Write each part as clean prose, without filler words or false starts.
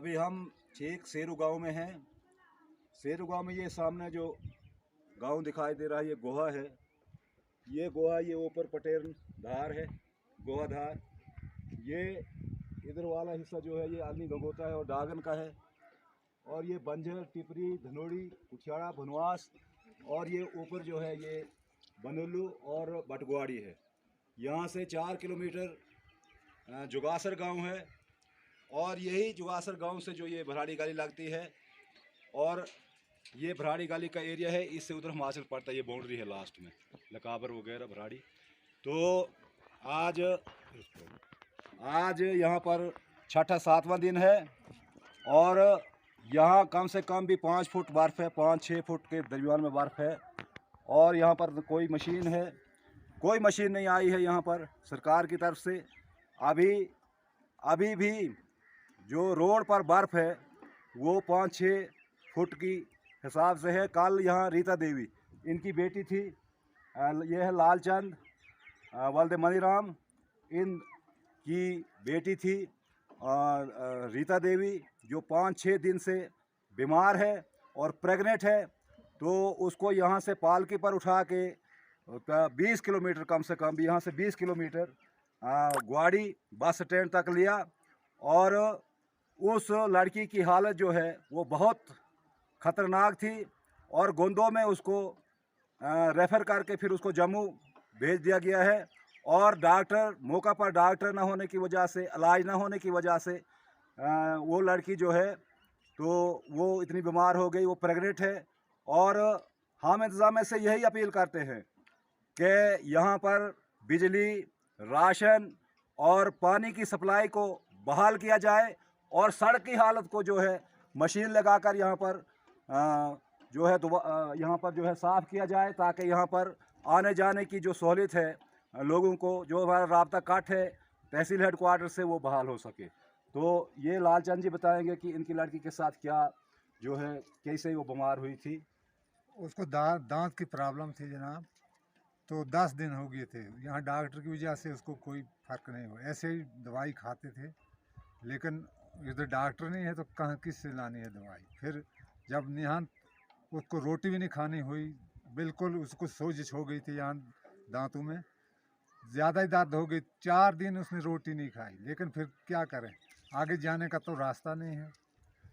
अभी हम ठीक शेरू गांव में हैं। शेरू गांव में ये सामने जो गांव दिखाई दे रहा है ये गोहा है। ये गोहा, ये ऊपर पटेर धार है, गोहा धार। ये इधर वाला हिस्सा जो है ये आलनी गंगोता है और डागन का है। और ये बंजर, टिपरी, धनोड़ी, कुछियाड़ा, भनवास और ये ऊपर जो है ये बनोलू और बटगुआड़ी है। यहाँ से 4 किलोमीटर जुगासर गांव है और यही जुगासर गांव से जो ये भराड़ी गाली लगती है और ये भराड़ी गाली का एरिया है। इससे उधर हिमाचल पड़ता है, ये बाउंड्री है लास्ट में, लकाबर वगैरह भराड़ी। तो आज यहाँ पर छठा 7वां दिन है और यहाँ कम से कम भी 5 फुट बर्फ़ है, 5-6 फुट के दरमियान में बर्फ़ है। और यहाँ पर कोई मशीन नहीं आई है यहाँ पर सरकार की तरफ से। अभी भी जो रोड पर बर्फ़ है वो 5-6 फुट की हिसाब से है। कल यहाँ रीता देवी, इनकी बेटी थी, ये है लालचंद वल्द मनीराम, इनकी बेटी थी रीता देवी, जो 5-6 दिन से बीमार है और प्रेग्नेंट है। तो उसको यहाँ से पालकी पर उठा के 20 किलोमीटर, कम से कम भी यहाँ से 20 किलोमीटर गुआड़ी बस स्टैंड तक लिया। और उस लड़की की हालत जो है वो बहुत ख़तरनाक थी और गोंदों में उसको रेफ़र करके फिर उसको जम्मू भेज दिया गया है। और डॉक्टर, मौका पर डॉक्टर ना होने की वजह से, इलाज ना होने की वजह से वो लड़की जो है तो वो इतनी बीमार हो गई, वो प्रेग्नेंट है। और हम इंतज़ामिया से यही अपील करते हैं कि यहाँ पर बिजली, राशन और पानी की सप्लाई को बहाल किया जाए और सड़क की हालत को जो है मशीन लगाकर यहाँ पर जो है यहाँ पर जो है साफ़ किया जाए, ताकि यहाँ पर आने जाने की जो सहूलियत है लोगों को, जो हमारा राब्ता कट है तहसील हेडक्वार्टर से, वो बहाल हो सके। तो ये लालचंद जी बताएंगे कि इनकी लड़की के साथ क्या जो है, कैसे वो बीमार हुई थी। उसको दांत की प्रॉब्लम थी जनाब। तो 10 दिन हो गए थे। यहाँ डॉक्टर की वजह से उसको कोई फ़र्क नहीं हुआ, ऐसे ही दवाई खाते थे। लेकिन इधर डॉक्टर नहीं है तो कहाँ किससे लानी है दवाई। फिर जब यहाँ उसको रोटी भी नहीं खानी हुई, बिल्कुल उसको सोजिश हो गई थी यहाँ दांतों में, ज़्यादा ही दर्द हो गई। 4 दिन उसने रोटी नहीं खाई। लेकिन फिर क्या करें, आगे जाने का तो रास्ता नहीं है।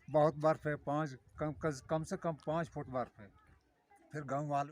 बहुत बर्फ़ है, कम से कम 5 फुट बर्फ़ है। फिर गाँव वालों